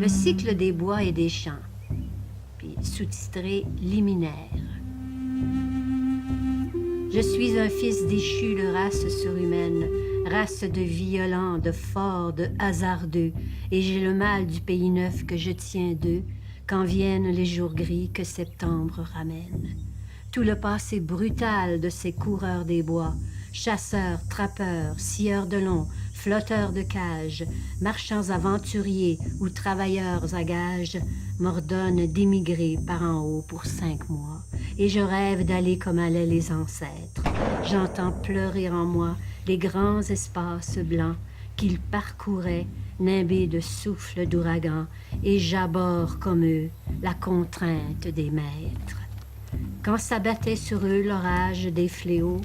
Le cycle des bois et des champs, puis sous-titré Liminaire. Je suis un fils déchu de race surhumaine, race de violents, de forts, de hasardeux, et j'ai le mal du pays neuf que je tiens d'eux, quand viennent les jours gris que septembre ramène. Tout le passé brutal de ces coureurs des bois, chasseurs, trappeurs, scieurs de long, flotteurs de cages, marchands aventuriers ou travailleurs à gages, m'ordonne d'émigrer par en haut pour 5 mois. Et je rêve d'aller comme allaient les ancêtres. J'entends pleurer en moi les grands espaces blancs qu'ils parcouraient, nimbés de souffles d'ouragan, et j'abhorre comme eux la contrainte des maîtres. Quand s'abattait sur eux l'orage des fléaux,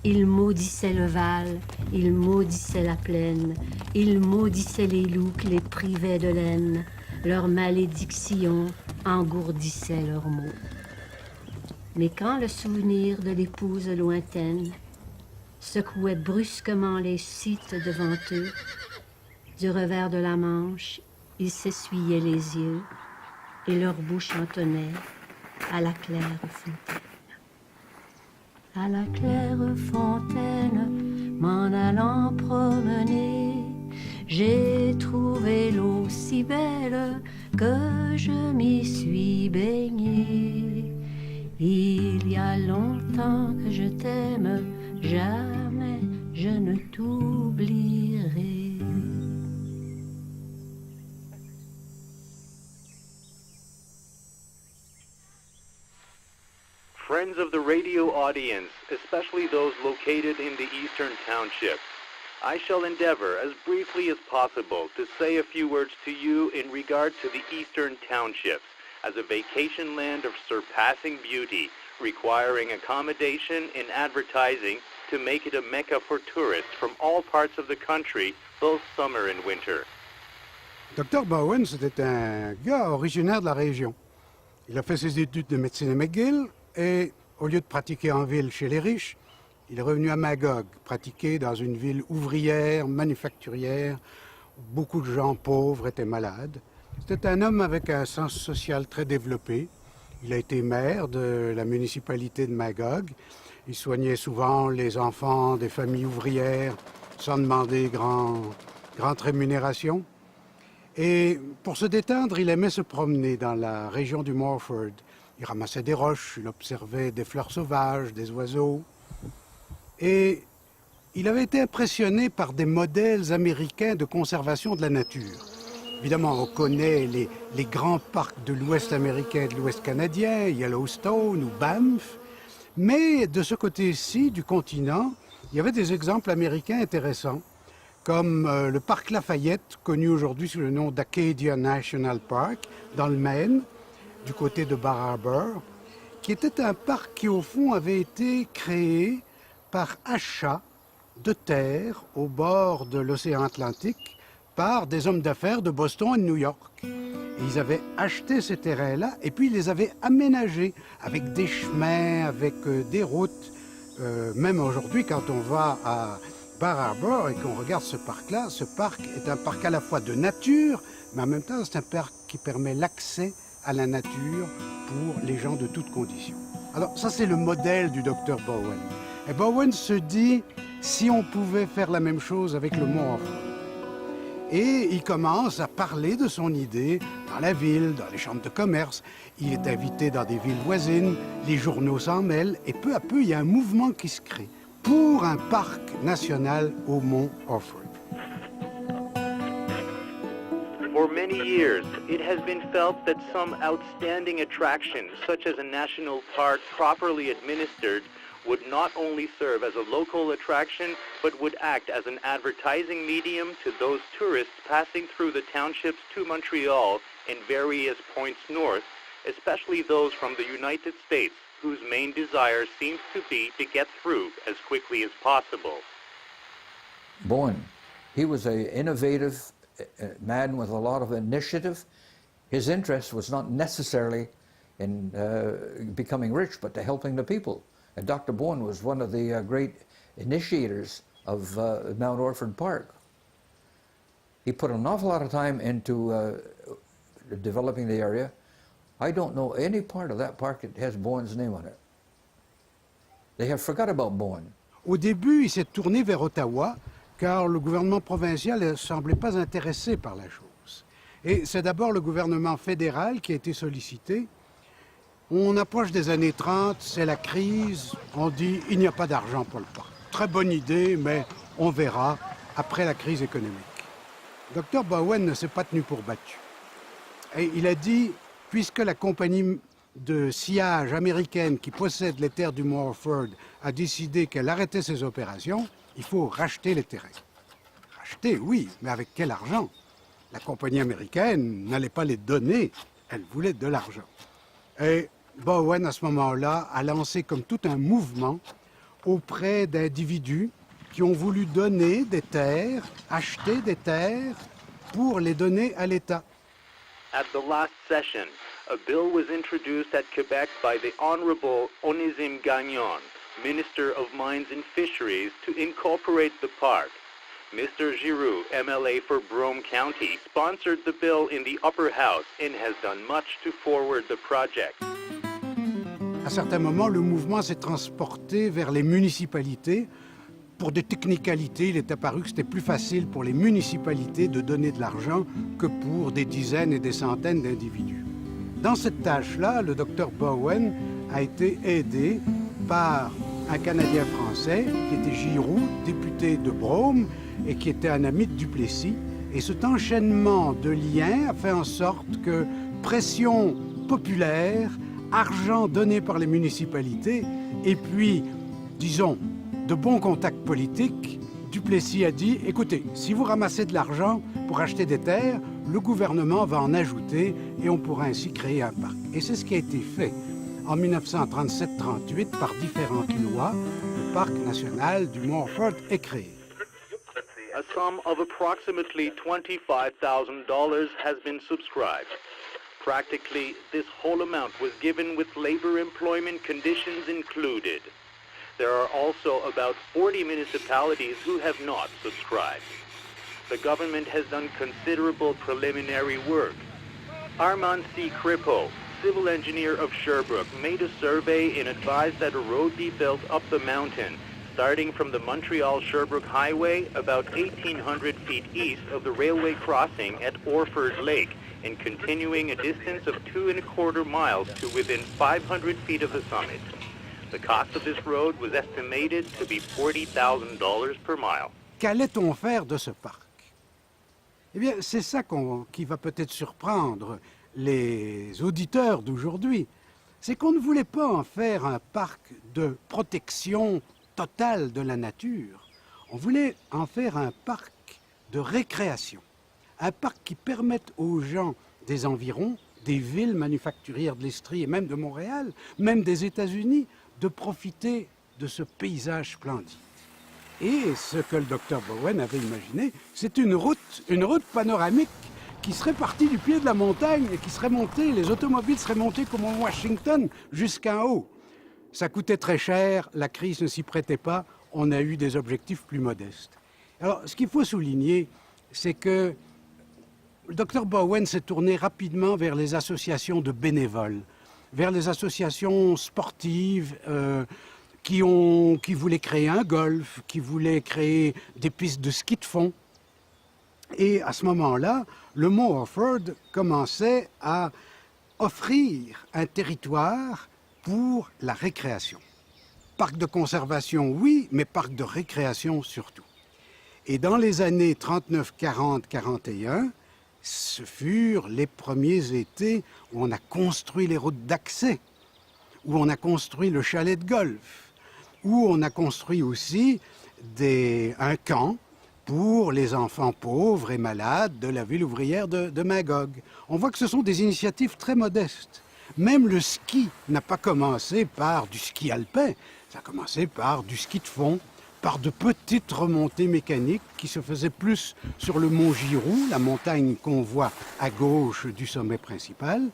ils maudissaient le Val, ils maudissaient la plaine, ils maudissaient les loups qui les privaient de laine, leur malédiction engourdissait leurs maux. Mais quand le souvenir de l'épouse lointaine secouait brusquement les sites devant eux, du revers de la manche, ils s'essuyaient les yeux et leur bouche entonnait à la claire fontaine. À la claire fontaine, m'en allant promener, j'ai trouvé l'eau si belle que je m'y suis baignée. Il y a longtemps que je t'aime, jamais je ne t'oublierai. Friends of the radio audience, especially those located in the Eastern Township, I shall endeavor as briefly as possible to say a few words to you in regard to the Eastern Townships as a vacation land of surpassing beauty, requiring accommodation in advertising to make it a mecca for tourists from all parts of the country, both summer and winter. Dr. Bowen, c'était un gars originaire de la région. Il a fait ses études de médecine à McGill et, au lieu de pratiquer en ville chez les riches, il est revenu à Magog, pratiquer dans une ville ouvrière, manufacturière, où beaucoup de gens pauvres étaient malades. C'était un homme avec un sens social très développé. Il a été maire de la municipalité de Magog. Il soignait souvent les enfants des familles ouvrières sans demander grande rémunération. Et pour se détendre, il aimait se promener dans la région du Morford. Il ramassait des roches, il observait des fleurs sauvages, des oiseaux. Et il avait été impressionné par des modèles américains de conservation de la nature. Évidemment, on connaît les grands parcs de l'Ouest américain et de l'Ouest canadien, Yellowstone ou Banff. Mais de ce côté-ci du continent, il y avait des exemples américains intéressants, comme le parc Lafayette, connu aujourd'hui sous le nom d'Acadia National Park, dans le Maine, du côté de Bar Harbor, qui était un parc qui, au fond, avait été créé par achat de terres au bord de l'océan Atlantique par des hommes d'affaires de Boston et de New York. Et ils avaient acheté ces terrains-là et puis ils les avaient aménagés avec des chemins, avec des routes. Même aujourd'hui, quand on va à Bar Harbor et qu'on regarde ce parc-là, ce parc est un parc à la fois de nature, mais en même temps, c'est un parc qui permet l'accès à la nature pour les gens de toutes conditions. Alors ça, c'est le modèle du Dr Bowen. Et Bowen se dit, si on pouvait faire la même chose avec le Mont Offord. Et il commence à parler de son idée dans la ville, dans les chambres de commerce. Il est invité dans des villes voisines, les journaux s'en mêlent, et peu à peu, il y a un mouvement qui se crée pour un parc national au Mont Offord. For many years, it has been felt that some outstanding attraction, such as a national park properly administered, would not only serve as a local attraction, but would act as an advertising medium to those tourists passing through the townships to Montreal and various points north, especially those from the United States, whose main desire seems to be to get through as quickly as possible. Bowen, he was an innovative man with a lot of initiative. His interest was not necessarily in becoming rich, but to helping the people. And Dr. Bowen was one of the great initiators of Mount Orford Park. He put an awful lot of time into developing the area. I don't know any part of that park that has Bowen's name on it. They have forgot about Bowen. Au début, il s'est tourné vers Ottawa, car le gouvernement provincial ne semblait pas intéressé par la chose. Et c'est d'abord le gouvernement fédéral qui a été sollicité. On approche des années 30, c'est la crise, on dit il n'y a pas d'argent pour le parc. Très bonne idée, mais on verra après la crise économique. Dr Bowen ne s'est pas tenu pour battu. Et il a dit, puisque la compagnie de sciage américaine qui possède les terres du Morford a décidé qu'elle arrêtait ses opérations, il faut racheter les terrains. Racheter, oui, mais avec quel argent? La compagnie américaine n'allait pas les donner, elle voulait de l'argent. Et Bowen, à ce moment-là, a lancé comme tout un mouvement auprès d'individus qui ont voulu donner des terres, acheter des terres pour les donner à l'État. At the last session, a bill was introduced at Quebec by the Honorable Onésime Gagnon, Minister of Mines and Fisheries, to incorporate the park. Mr. Giroux, MLA for Brome County, sponsored the bill in the upper house and has done much to forward the project. À certains moments, le mouvement s'est transporté vers les municipalités. Pour des technicalités, il est apparu que c'était plus facile pour les municipalités de donner de l'argent que pour des dizaines et des centaines d'individus. Dans cette tâche-là, le Dr Bowen a été aidé par un Canadien français qui était Giroux, député de Brome et qui était un ami de Duplessis. Et cet enchaînement de liens a fait en sorte que pression populaire, argent donné par les municipalités et puis, disons, de bons contacts politiques, Duplessis a dit, écoutez, si vous ramassez de l'argent pour acheter des terres, le gouvernement va en ajouter et on pourra ainsi créer un parc. Et c'est ce qui a été fait. En 1937-38, par différentes lois, le parc national du Morford est créé. A sum of approximately $25,000 has been subscribed. Practically, this whole amount was given with labor employment conditions included. There are also about 40 municipalities who have not subscribed. The government has done considerable preliminary work. Armand C. Kripo, civil engineer of Sherbrooke, made a survey and advised that a road be built up the mountain, starting from the Montreal-Sherbrooke Highway about 1,800 feet east of the railway crossing at Orford Lake, and continuing a distance of 2¼ miles to within 500 feet of the summit. The cost of this road was estimated to be $40,000 per mile. Qu'allait-on faire de ce parc? Eh bien, c'est ça qui va peut-être surprendre les auditeurs d'aujourd'hui. C'est qu'on ne voulait pas en faire un parc de protection totale de la nature. On voulait en faire un parc de récréation. Un parc qui permette aux gens des environs, des villes manufacturières de l'Estrie et même de Montréal, même des États-Unis, de profiter de ce paysage splendide. Et ce que le Dr Bowen avait imaginé, c'est une route panoramique qui serait partie du pied de la montagne et qui serait montée, les automobiles seraient montées comme en Washington jusqu'en haut. Ça coûtait très cher, la crise ne s'y prêtait pas, on a eu des objectifs plus modestes. Alors, ce qu'il faut souligner, c'est que le Dr Bowen s'est tourné rapidement vers les associations de bénévoles, vers les associations sportives qui voulaient créer un golf, qui voulaient créer des pistes de ski de fond. Et à ce moment-là, le Mont Orford commençait à offrir un territoire pour la récréation. Parc de conservation, oui, mais parc de récréation surtout. Et dans les années 39, 40, 41, ce furent les premiers étés où on a construit les routes d'accès, où on a construit le chalet de golf, où on a construit aussi un camp pour les enfants pauvres et malades de la ville ouvrière de Magog. On voit que ce sont des initiatives très modestes. Même le ski n'a pas commencé par du ski alpin, ça a commencé par du ski de fond, par de petites remontées mécaniques qui se faisaient plus sur le mont Giroux, la montagne qu'on voit à gauche du sommet principal,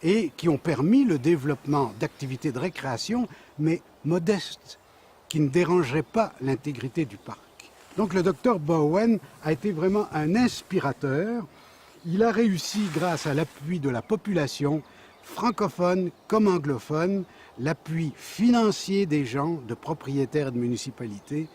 et qui ont permis le développement d'activités de récréation, mais modestes, qui ne dérangeraient pas l'intégrité du parc. Donc le Dr Bowen a été vraiment un inspirateur. Il a réussi, grâce à l'appui de la population, francophone comme anglophone, l'appui financier des gens, de propriétaires et de municipalités,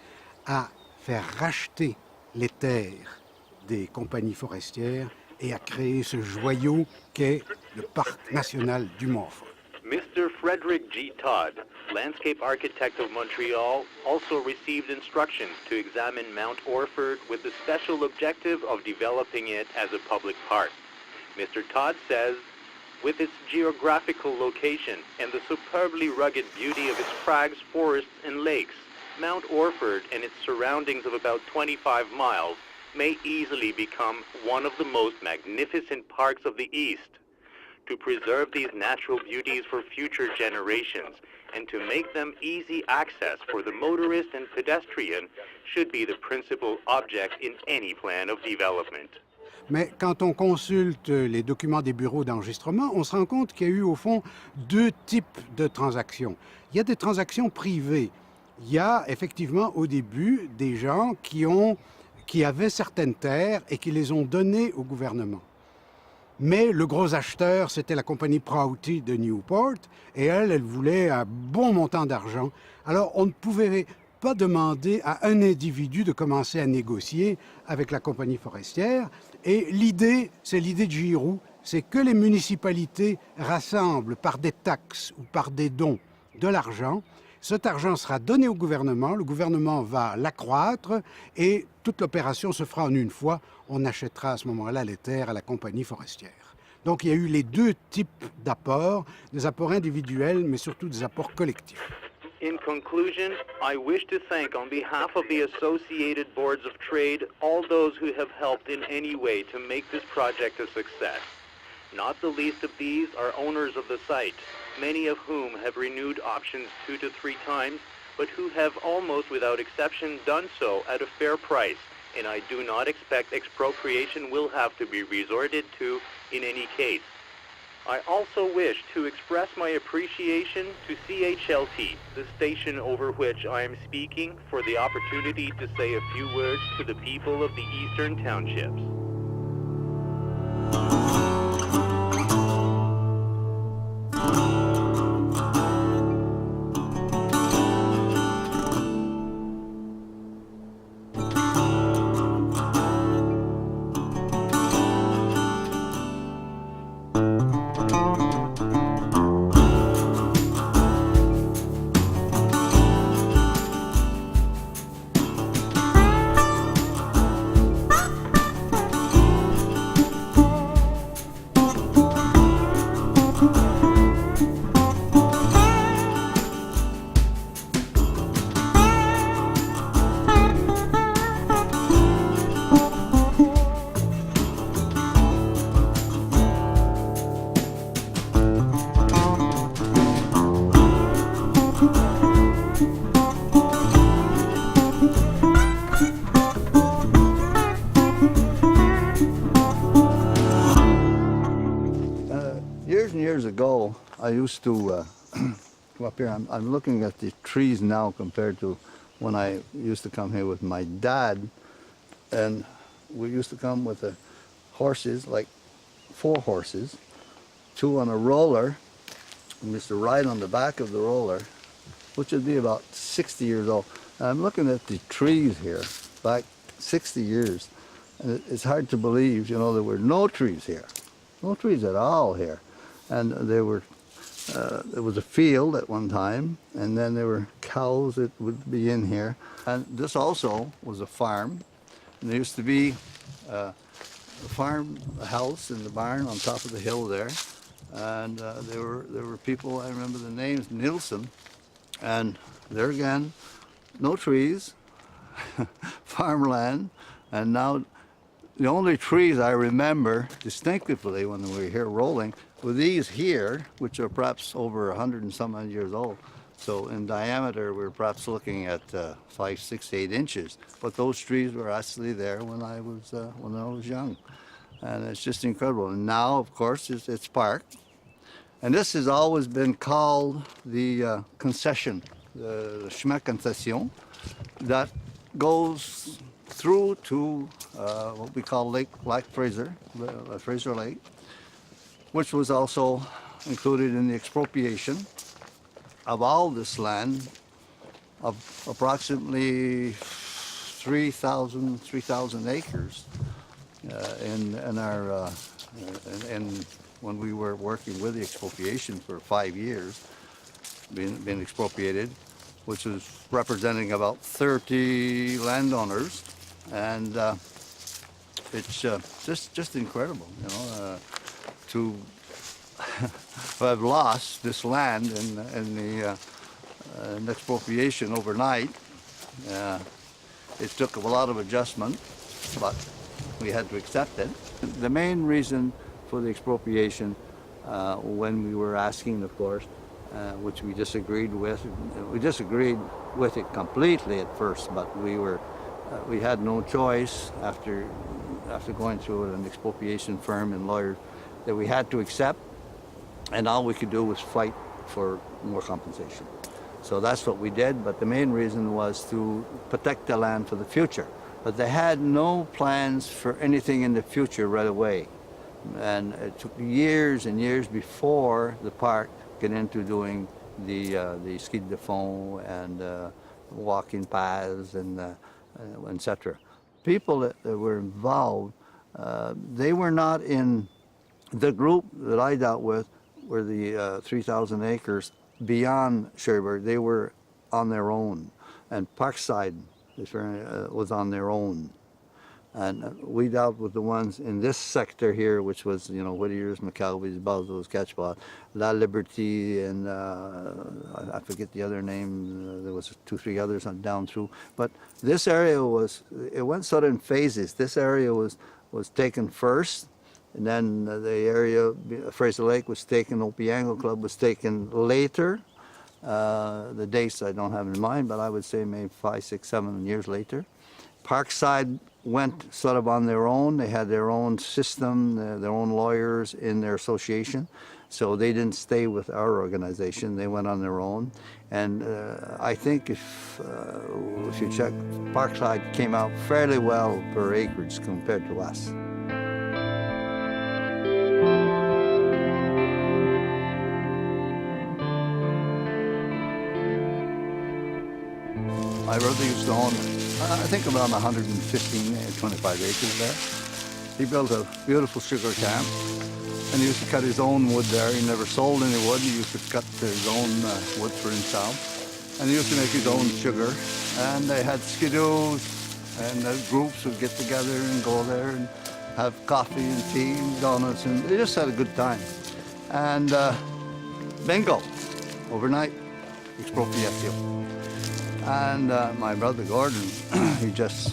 à faire racheter les terres des compagnies forestières et à créer ce joyau qu'est le parc national du Montfort. Mr. Frederick G. Todd, landscape architect of Montreal, also received instructions to examine Mount Orford with the special objective of developing it as a public park. Mr. Todd says, with its geographical location and the superbly rugged beauty of its crags, forests, and lakes, Mount Orford and its surroundings of about 25 miles may easily become one of the most magnificent parks of the East. To preserve these natural beauties for future generations and to make them easy access for the motorist and pedestrian should be the principal object in any plan of development. Mais quand on consulte les documents des bureaux d'enregistrement, on se rend compte qu'il y a eu au fond deux types de transactions. Il y a des transactions privées. Il y a effectivement au début des gens qui avaient certaines terres et qui les ont données au gouvernement. Mais le gros acheteur, c'était la compagnie Prouty de Newport, et elle voulait un bon montant d'argent. Alors on ne pouvait pas demander à un individu de commencer à négocier avec la compagnie forestière. Et l'idée, c'est l'idée de Giroux, c'est que les municipalités rassemblent par des taxes ou par des dons de l'argent. Cet argent sera donné au gouvernement, le gouvernement va l'accroître et toute l'opération se fera en une fois. On achètera à ce moment-là les terres à la compagnie forestière. Donc il y a eu les deux types d'apports, des apports individuels mais surtout des apports collectifs. In conclusion, I wish to thank on behalf of the Associated Boards of Trade all those who have helped in any way to make this project a success. Not the least of these are owners of the site, many of whom have renewed options 2 to 3 times, but who have almost without exception done so at a fair price, and I do not expect expropriation will have to be resorted to in any case. I also wish to express my appreciation to CHLT, the station over which I am speaking, for the opportunity to say a few words to the people of the Eastern Townships. Years ago, I used to come up here. I'm looking at the trees now compared to when I used to come here with my dad. And we used to come with the horses, like 4 horses, 2 on a roller. We used to ride on the back of the roller, which would be about 60 years old. And I'm looking at the trees here, back 60 years. And it's hard to believe, you know, there were no trees here. No trees at all here. And there was a field at one time, and then there were cows that would be in here. And this also was a farm. And there used to be a house in the barn on top of the hill there. And there were people, I remember the names, Nilsson. And there again, no trees, farmland. And now the only trees I remember distinctively when we were here rolling were these here, which are perhaps over 100 and some odd years old. So in diameter, we're perhaps looking at 5, 6, 8 inches. But those trees were actually there when I was young, and it's just incredible. And now, of course, it's parked, and this has always been called the concession, the chemin concession, that goes through to what we call Lake Fraser, Fraser Lake, which was also included in the expropriation of all this land of approximately 3,000 acres in our when we were working with the expropriation for 5 years, being expropriated, which was representing about 30 landowners, and it's just incredible, you know, to have lost this land in the expropriation overnight. It took a lot of adjustment, but we had to accept it. The main reason for the expropriation, when we were asking, of course, which we disagreed with it completely at first, but we had no choice after going through an expropriation firm and lawyers that we had to accept, and all we could do was fight for more compensation. So that's what we did, but the main reason was to protect the land for the future. But they had no plans for anything in the future right away. And it took years and years before the park get into doing the ski de fond and walking paths and etc. People that were involved, they were not in the group that I dealt with, were the 3,000 acres beyond Cherbourg. They were on their own, and Parkside was on their own. And we dealt with the ones in this sector here, which was, you know, Whittier's, McKelvey's, Balzo's, Catchpot, La Liberté, and I forget the other name. There was 2, 3 others on down through. But this area it went sort of in phases. This area was taken first, and then the area, Fraser Lake was taken, Opeangle Club was taken later. The dates I don't have in mind, but I would say maybe 5, 6, 7 years later. Parkside went sort of on their own. They had their own system, their own lawyers in their association. So they didn't stay with our organization. They went on their own. And I think if you check, Parkside came out fairly well per acreage compared to us. My brother used to own, I think, around 115, 25 acres there. He built a beautiful sugar camp, and he used to cut his own wood there. He never sold any wood. He used to cut his own wood for himself, and he used to make his own sugar. And they had skidoos, and the groups would get together and go there and have coffee and tea and donuts, and they just had a good time. And bingo, overnight, expropriation. And my brother Gordon, he just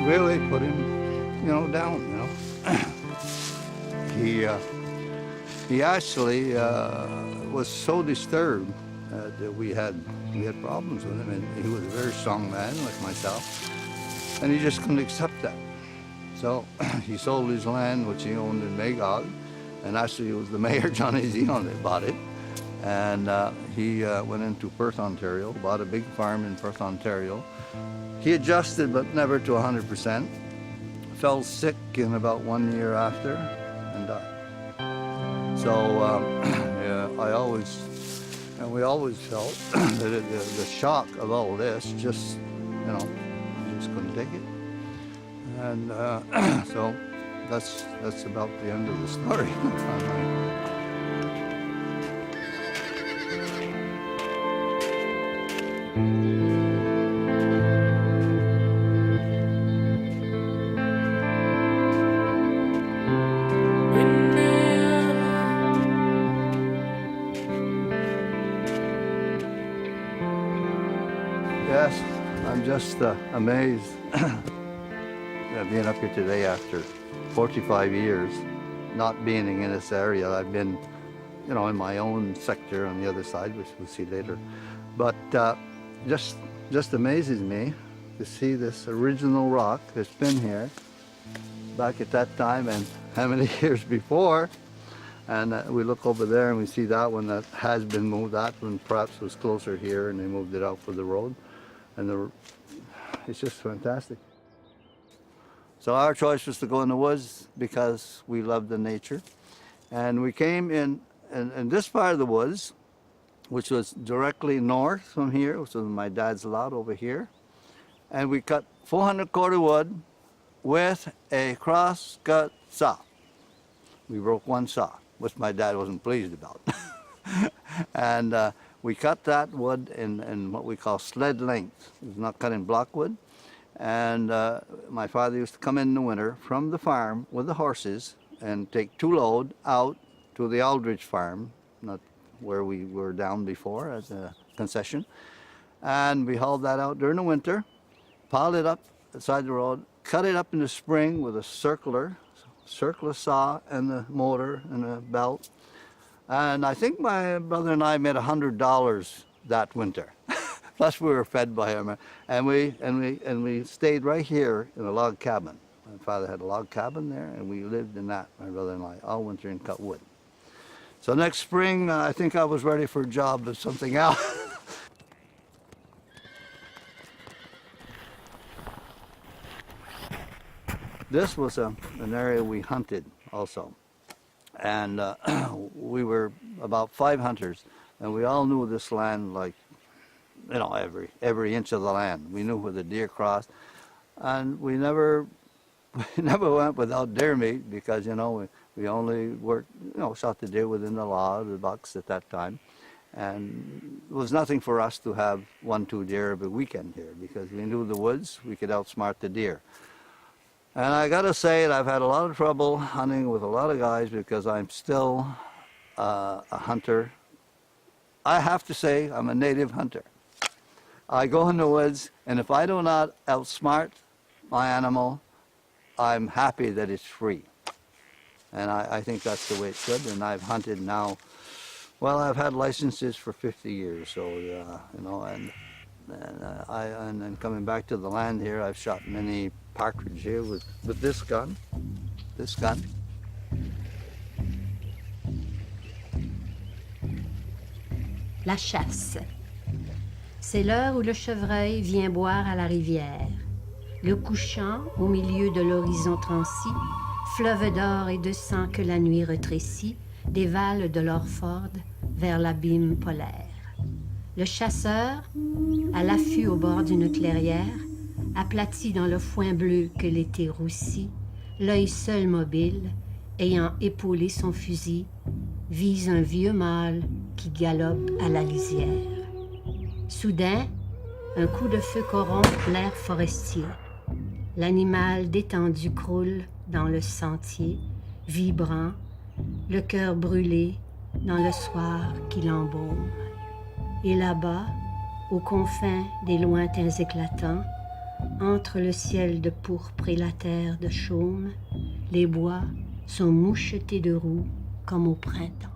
really put him, you know, down, you know. He actually was so disturbed that we had problems with him, and he was a very strong man like myself, and he just couldn't accept that. So he sold his land, which he owned in Magog, and actually it was the mayor, Johnny Zion, that bought it. And he went into Perth, Ontario, bought a big farm in Perth, Ontario. He adjusted, but never to 100%. Fell sick in about 1 year after and died. So we always felt that the shock of all this, just, you know, just couldn't take it. And so that's about the end of the story. Yes, I'm just amazed being up here today after 45 years, not being in this area. I've been, you know, in my own sector on the other side, which we'll see later. But just amazes me to see this original rock that's been here back at that time and how many years before. And we look over there and we see that one that has been moved. That one perhaps was closer here and they moved it out for the road. and it's just fantastic. So our choice was to go in the woods because we love the nature. And we came in this part of the woods, which was directly north from here, which was my dad's lot over here. And we cut 400 cord of wood with a cross-cut saw. We broke one saw, which my dad wasn't pleased about. And we cut that wood in what we call sled length. It was not cut in blockwood. And my father used to come in the winter from the farm with the horses and take 2 load out to the Aldridge farm, not where we were down before at the concession. And we hauled that out during the winter, piled it up beside the road, cut it up in the spring with a circular saw and the motor and the belt. And I think my brother and I made $100 that winter. Plus we were fed by him. And we stayed right here in a log cabin. My father had a log cabin there, and we lived in that, my brother and I, all winter and cut wood. So next spring, I think I was ready for a job of something else. This was an area we hunted also. And we were about 5 hunters, and we all knew this land like, you know, every inch of the land. We knew where the deer crossed, and we never went without deer meat because, you know, we only worked, you know, shot the deer within the law, the bucks at that time. And it was nothing for us to have 1-2 deer every weekend here because we knew the woods, we could outsmart the deer. And I gotta say that I've had a lot of trouble hunting with a lot of guys because I'm still a hunter. I have to say I'm a native hunter. I go in the woods, and if I do not outsmart my animal, I'm happy that it's free. And I think that's the way it should, and I've hunted now. Well, I've had licenses for 50 years, so, you know, and then coming back to the land here, I've shot many partridge here with this gun. La chasse. C'est l'heure où le chevreuil vient boire à la rivière. Le couchant, au milieu de l'horizon transi, fleuve d'or et de sang que la nuit retrécit, dévale de l'Orford vers l'abîme polaire. Le chasseur, à l'affût au bord d'une clairière, aplati dans le foin bleu que l'été roussit, l'œil seul mobile, ayant épaulé son fusil, vise un vieux mâle qui galope à la lisière. Soudain, un coup de feu corrompt l'air forestier. L'animal détendu croule dans le sentier, vibrant, le cœur brûlé dans le soir qui l'embaume. Et là-bas, aux confins des lointains éclatants, entre le ciel de pourpre et la terre de chaume, les bois sont mouchetés de roux comme au printemps.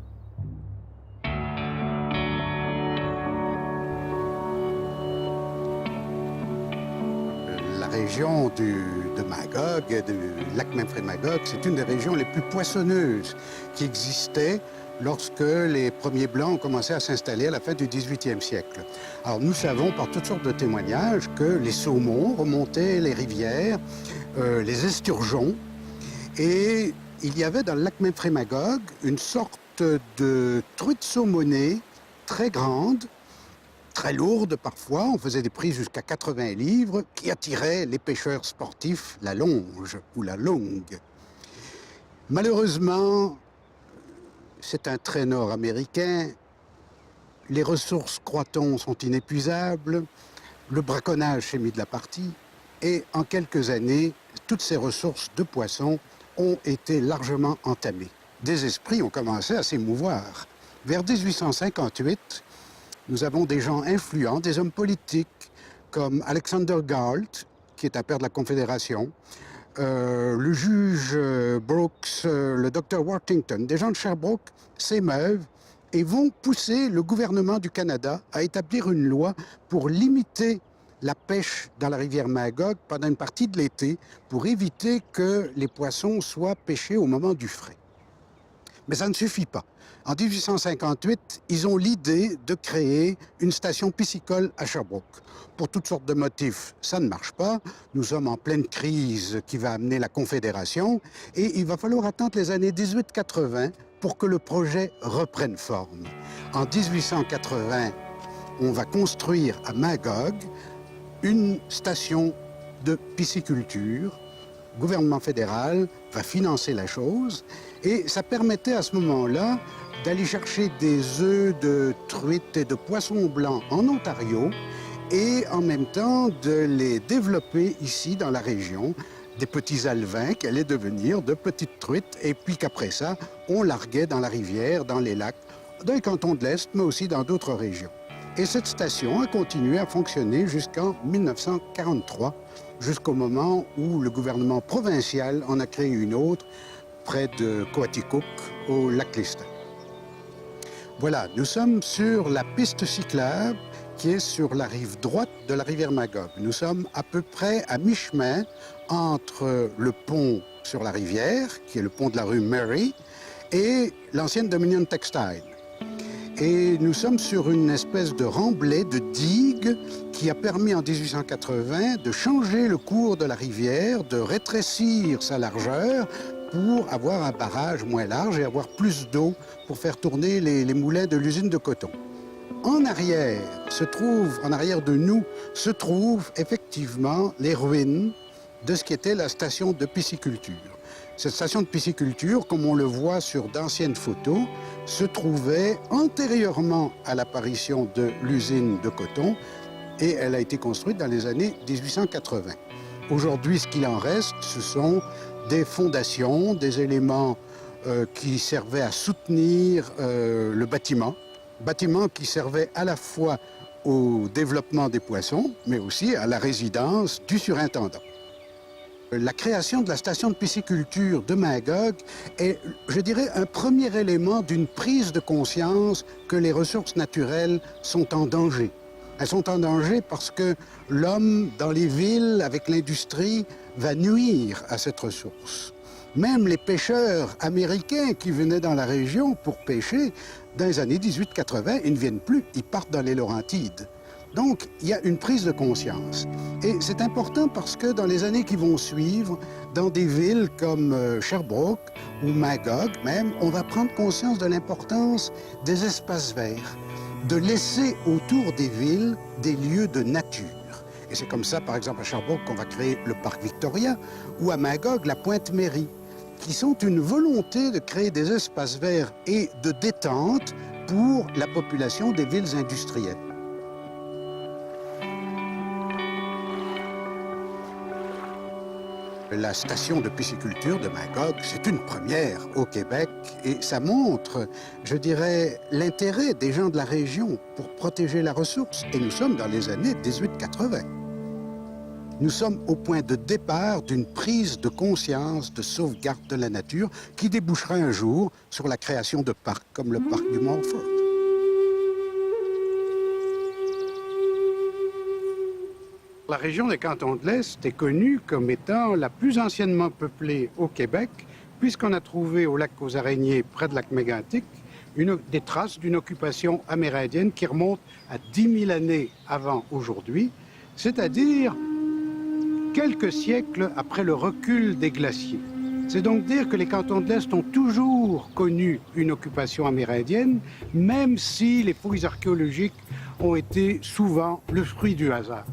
La région de Magog, du lac Memphremagog, c'est une des régions les plus poissonneuses qui existaient lorsque les premiers Blancs ont commencé à s'installer à la fin du 18e siècle. Alors nous savons par toutes sortes de témoignages que les saumons remontaient les rivières, les esturgeons, et il y avait dans le lac Memphremagog une sorte de truite saumonée très grande, très lourde parfois, on faisait des prises jusqu'à 80 livres, qui attiraient les pêcheurs sportifs, la longe ou la longue. Malheureusement, c'est un trait nord-américain, les ressources, croit-on, sont inépuisables, le braconnage s'est mis de la partie, et en quelques années, toutes ces ressources de poissons ont été largement entamées. Des esprits ont commencé à s'émouvoir. Vers 1858, nous avons des gens influents, des hommes politiques, comme Alexander Galt, qui est un père de la Confédération, le juge Brooks, le docteur Worthington, des gens de Sherbrooke s'émeuvent et vont pousser le gouvernement du Canada à établir une loi pour limiter la pêche dans la rivière Magog pendant une partie de l'été pour éviter que les poissons soient pêchés au moment du frai. Mais ça ne suffit pas. En 1858, ils ont l'idée de créer une station piscicole à Sherbrooke. Pour toutes sortes de motifs, ça ne marche pas. Nous sommes en pleine crise qui va amener la Confédération et il va falloir attendre les années 1880 pour que le projet reprenne forme. En 1880, on va construire à Magog une station de pisciculture. Le gouvernement fédéral va financer la chose et ça permettait à ce moment-là d'aller chercher des œufs de truites et de poissons blancs en Ontario et en même temps de les développer ici dans la région, des petits alevins qui allaient devenir de petites truites et puis qu'après ça, on larguait dans la rivière, dans les lacs, dans les cantons de l'Est, mais aussi dans d'autres régions. Et cette station a continué à fonctionner jusqu'en 1943, jusqu'au moment où le gouvernement provincial en a créé une autre près de Coaticook, au lac Liston. Voilà, nous sommes sur la piste cyclable qui est sur la rive droite de la rivière Magog. Nous sommes à peu près à mi-chemin entre le pont sur la rivière, qui est le pont de la rue Murray, et l'ancienne Dominion Textile. Et nous sommes sur une espèce de remblai, de digue, qui a permis en 1880 de changer le cours de la rivière, de rétrécir sa largeur pour avoir un barrage moins large et avoir plus d'eau pour faire tourner les moulins de l'usine de coton. En arrière de nous, se trouvent effectivement les ruines de ce qui était la station de pisciculture. Cette station de pisciculture, comme on le voit sur d'anciennes photos, se trouvait antérieurement à l'apparition de l'usine de coton et elle a été construite dans les années 1880. Aujourd'hui, ce qu'il en reste, ce sont des fondations, des éléments qui servaient à soutenir le bâtiment qui servait à la fois au développement des poissons, mais aussi à la résidence du surintendant. La création de la station de pisciculture de Magog est, je dirais, un premier élément d'une prise de conscience que les ressources naturelles sont en danger. Elles sont en danger parce que l'homme, dans les villes, avec l'industrie, va nuire à cette ressource. Même les pêcheurs américains qui venaient dans la région pour pêcher, dans les années 1880, ils ne viennent plus, ils partent dans les Laurentides. Donc, il y a une prise de conscience. Et c'est important parce que dans les années qui vont suivre, dans des villes comme Sherbrooke ou Magog même, on va prendre conscience de l'importance des espaces verts, de laisser autour des villes des lieux de nature. Et c'est comme ça, par exemple, à Sherbrooke, qu'on va créer le parc Victoria, ou à Magog, la Pointe-Mairie, qui sont une volonté de créer des espaces verts et de détente pour la population des villes industrielles. La station de pisciculture de Magog, c'est une première au Québec et ça montre, je dirais, l'intérêt des gens de la région pour protéger la ressource. Et nous sommes dans les années 1880. Nous sommes au point de départ d'une prise de conscience de sauvegarde de la nature qui débouchera un jour sur la création de parcs comme le parc du Morford. La région des cantons de l'Est est connue comme étant la plus anciennement peuplée au Québec, puisqu'on a trouvé au lac aux Araignées, près de lac Mégantic, des traces d'une occupation amérindienne qui remonte à 10 000 années avant aujourd'hui, c'est-à-dire quelques siècles après le recul des glaciers. C'est donc dire que les cantons de l'Est ont toujours connu une occupation amérindienne, même si les fouilles archéologiques ont été souvent le fruit du hasard.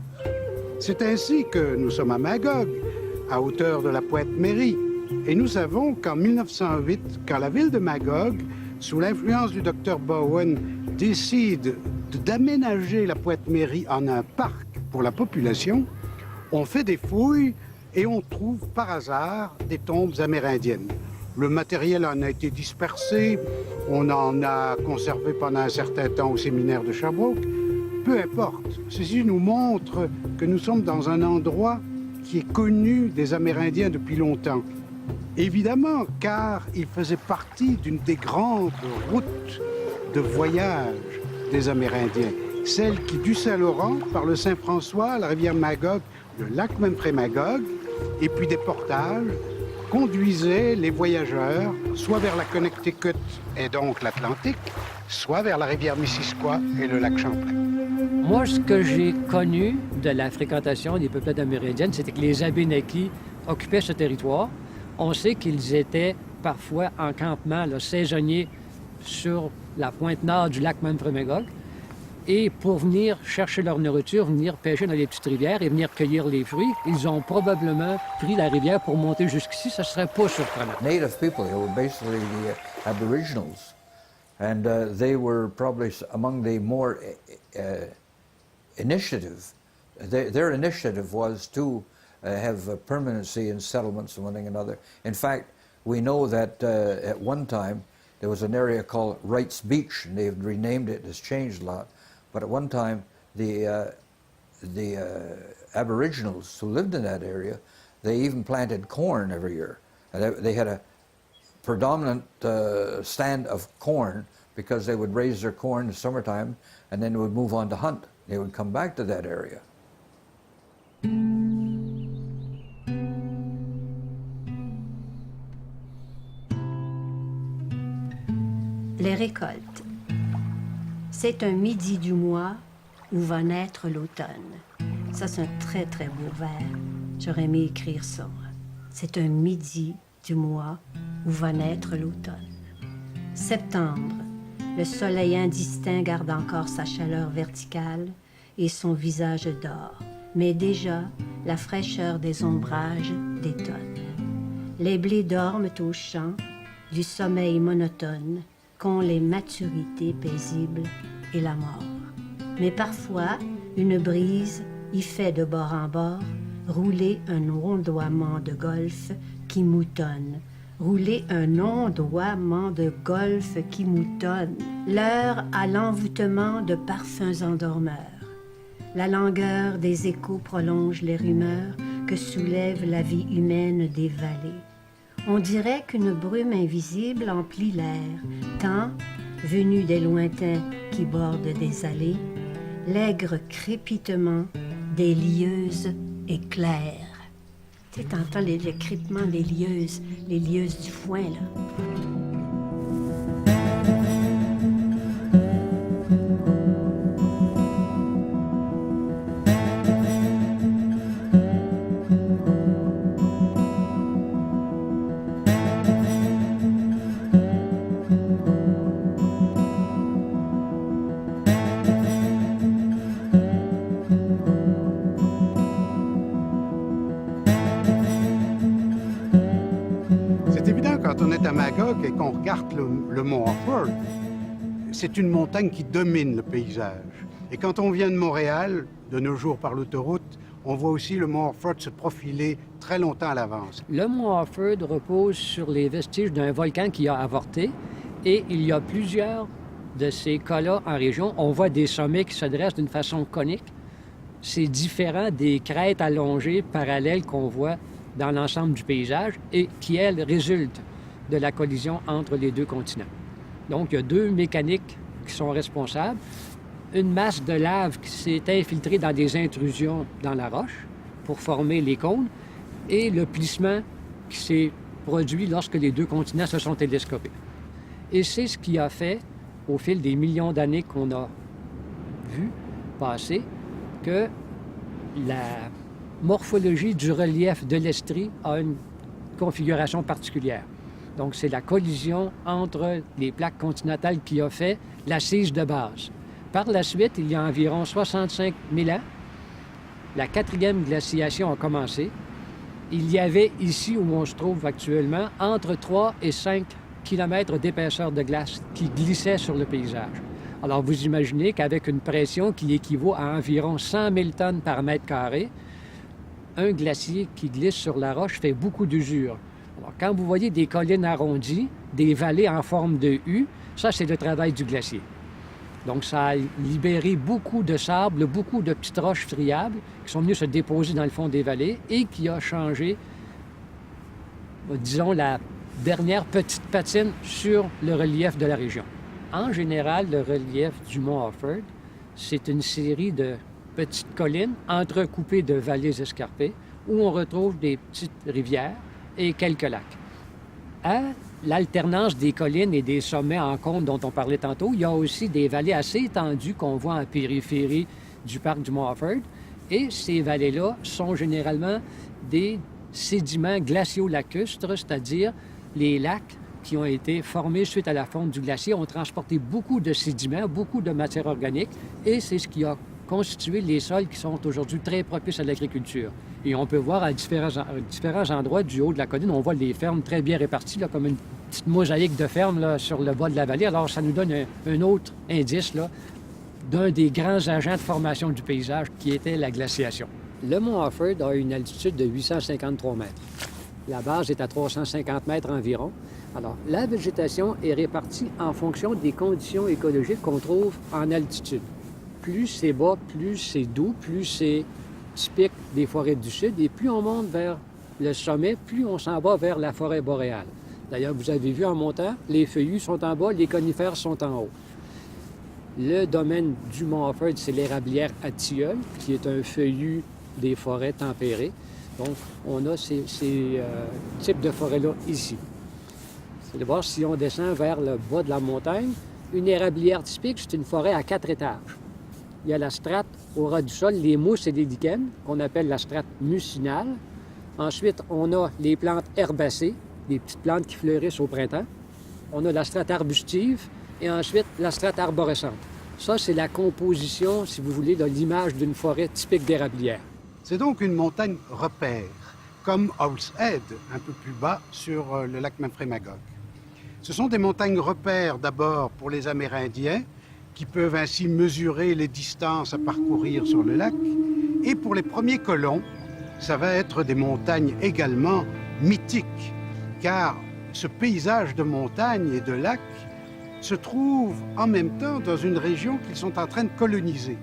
C'est ainsi que nous sommes à Magog, à hauteur de la Pointe-Mairie. Et nous savons qu'en 1908, quand la ville de Magog, sous l'influence du docteur Bowen, décide d'aménager la Pointe-Mairie en un parc pour la population, on fait des fouilles et on trouve par hasard des tombes amérindiennes. Le matériel en a été dispersé, on en a conservé pendant un certain temps au séminaire de Sherbrooke. Peu importe, ceci nous montre que nous sommes dans un endroit qui est connu des Amérindiens depuis longtemps. Évidemment, car il faisait partie d'une des grandes routes de voyage des Amérindiens, celle qui, du Saint-Laurent, par le Saint-François, la rivière Magog, le lac Memphremagog, et puis des portages conduisait les voyageurs soit vers la Connecticut et donc l'Atlantique, soit vers la rivière Missisquoi et le lac Champlain. Moi, ce que j'ai connu de la fréquentation des peuplades amérindiennes, c'était que les Abénaquis occupaient ce territoire. On sait qu'ils étaient parfois en campement là, saisonnier sur la pointe nord du lac Memphremagog. Et pour venir chercher leur nourriture, venir pêcher dans les petites rivières et venir cueillir les fruits, ils ont probablement pris la rivière pour monter jusqu'ici. Ça serait pas surprenant. Native people, they were basically the Aboriginals. And they were probably among the more initiative. Their initiative was to have permanency in settlements and one thing and another. In fact, we know that at one time there was an area called Wrights Beach, and they've renamed it. It's changed a lot. But at one time, the Aboriginals who lived in that area, they even planted corn every year. And they had a predominant stand of corn because they would raise their corn in the summertime and then they would move on to hunt. They would come back to that area. Les récoltes. C'est un midi du mois où va naître l'automne. Ça, c'est un très, très beau vers. J'aurais aimé écrire ça. C'est un midi du mois où va naître l'automne. Septembre. Le soleil indistinct garde encore sa chaleur verticale et son visage dort. Mais déjà, la fraîcheur des ombrages détonne. Les blés dorment au champ du sommeil monotone qu'ont les maturités paisibles et la mort. Mais parfois, une brise y fait de bord en bord rouler un ondoiement de golfe qui moutonne. Rouler un ondoiement de golfe qui moutonne. L'heure à l'envoûtement de parfums endormeurs. La langueur des échos prolonge les rumeurs que soulève la vie humaine des vallées. On dirait qu'une brume invisible emplit l'air, quand, venu des lointains qui bordent des allées, l'aigre crépitement des lieuses éclaire. Tu sais, t'entends le crépitement des lieuses du foin, là. C'est évident quand on est à Magog et qu'on regarde le mont Offord, c'est une montagne qui domine le paysage. Et quand on vient de Montréal, de nos jours par l'autoroute, on voit aussi le mont Offord se profiler très longtemps à l'avance. Le mont Offord repose sur les vestiges d'un volcan qui a avorté et il y a plusieurs de ces cas-là en région. On voit des sommets qui se dressent d'une façon conique. C'est différent des crêtes allongées parallèles qu'on voit dans l'ensemble du paysage et qui, elles, résultent de la collision entre les deux continents. Donc, il y a deux mécaniques qui sont responsables. Une masse de lave qui s'est infiltrée dans des intrusions dans la roche pour former les cônes et le plissement qui s'est produit lorsque les deux continents se sont télescopés. Et c'est ce qui a fait, au fil des millions d'années qu'on a vu passer, que la morphologie du relief de l'Estrie a une configuration particulière. Donc, c'est la collision entre les plaques continentales qui a fait l'assise de base. Par la suite, il y a environ 65 000 ans, la quatrième glaciation a commencé. Il y avait ici, où on se trouve actuellement, entre 3 et 5 kilomètres d'épaisseur de glace qui glissait sur le paysage. Alors, vous imaginez qu'avec une pression qui équivaut à environ 100 000 tonnes par mètre carré, un glacier qui glisse sur la roche fait beaucoup d'usure. Alors, quand vous voyez des collines arrondies, des vallées en forme de U, ça, c'est le travail du glacier. Donc, ça a libéré beaucoup de sable, beaucoup de petites roches friables qui sont venues se déposer dans le fond des vallées et qui a changé, disons, la dernière petite patine sur le relief de la région. En général, le relief du mont Offord, c'est une série de petites collines entrecoupées de vallées escarpées où on retrouve des petites rivières et quelques lacs. À l'alternance des collines et des sommets en cône dont on parlait tantôt, il y a aussi des vallées assez étendues qu'on voit en périphérie du parc du Mont Offord. Et ces vallées-là sont généralement des sédiments glaciaux lacustres, c'est-à-dire les lacs qui ont été formés suite à la fonte du glacier ont transporté beaucoup de sédiments, beaucoup de matière organique, et c'est ce qui a constitué les sols qui sont aujourd'hui très propices à l'agriculture. Et on peut voir à différents endroits du haut de la colline, on voit les fermes très bien réparties, là, comme une petite mosaïque de fermes là, sur le bas de la vallée. Alors, ça nous donne un autre indice là, d'un des grands agents de formation du paysage qui était la glaciation. Le Mont Offord a une altitude de 853 mètres. La base est à 350 mètres environ. Alors, la végétation est répartie en fonction des conditions écologiques qu'on trouve en altitude. Plus c'est bas, plus c'est doux, plus c'est typique des forêts du sud, et plus on monte vers le sommet, plus on s'en va vers la forêt boréale. D'ailleurs, vous avez vu en montant, les feuillus sont en bas, les conifères sont en haut. Le domaine du Mont Offord, c'est l'érablière à tilleul, qui est un feuillu des forêts tempérées. Donc, on a ces types de forêts-là ici. C'est de voir si on descend vers le bas de la montagne. Une érablière typique, c'est une forêt à 4 étages. Il y a la strate au ras du sol, les mousses et les lichens, qu'on appelle la strate mucinale. Ensuite, on a les plantes herbacées, les petites plantes qui fleurissent au printemps. On a la strate arbustive et ensuite la strate arborescente. Ça, c'est la composition, si vous voulez, de l'image d'une forêt typique d'érablière. C'est donc une montagne repère, comme Owl's Head, un peu plus bas sur le lac Memphremagog. Ce sont des montagnes repères d'abord pour les Amérindiens, qui peuvent ainsi mesurer les distances à parcourir sur le lac. Et pour les premiers colons, ça va être des montagnes également mythiques, car ce paysage de montagnes et de lacs se trouve en même temps dans une région qu'ils sont en train de coloniser.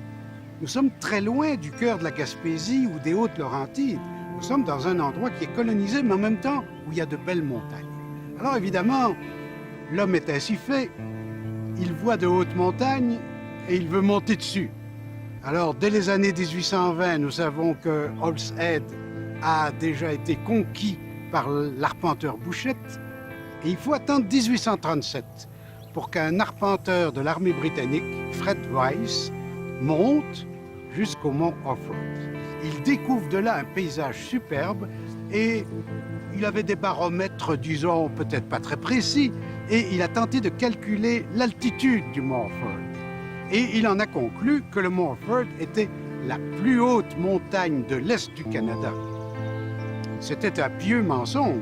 Nous sommes très loin du cœur de la Gaspésie ou des Hautes-Laurentides. Nous sommes dans un endroit qui est colonisé, mais en même temps où il y a de belles montagnes. Alors évidemment, l'homme est ainsi fait. Il voit de hautes montagnes et il veut monter dessus. Alors, dès les années 1820, nous savons que Owl's Head a déjà été conquis par l'arpenteur Bouchette. Et il faut attendre 1837 pour qu'un arpenteur de l'armée britannique, Fred Weiss, monte jusqu'au Mont Offord. Il découvre de là un paysage superbe et il avait des baromètres, disons, peut-être pas très précis, et il a tenté de calculer l'altitude du Mont Offord. Et il en a conclu que le Mont Offord était la plus haute montagne de l'Est du Canada. C'était un pieux mensonge.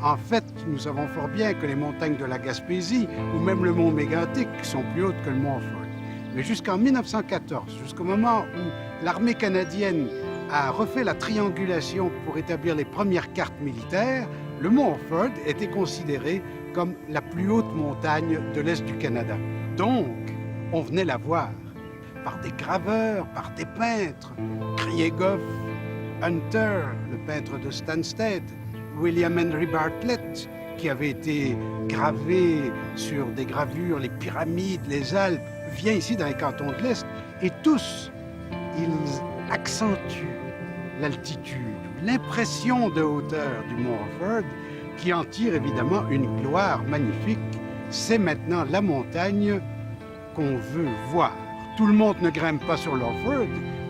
En fait, nous savons fort bien que les montagnes de la Gaspésie, ou même le Mont Mégantic, sont plus hautes que le Mont Offord. Mais jusqu'en 1914, jusqu'au moment où l'armée canadienne a refait la triangulation pour établir les premières cartes militaires, le Mont Offord était considéré comme la plus haute montagne de l'Est du Canada. Donc, on venait la voir par des graveurs, par des peintres. Krieghoff, Hunter, le peintre de Stansted, William Henry Bartlett, qui avait été gravé sur des gravures, les pyramides, les Alpes, vient ici dans les cantons de l'Est, et tous, ils accentuent l'altitude, l'impression de hauteur du Mont Offord, qui en tire évidemment une gloire magnifique. C'est maintenant la montagne qu'on veut voir. Tout le monde ne grimpe pas sur l'Offord,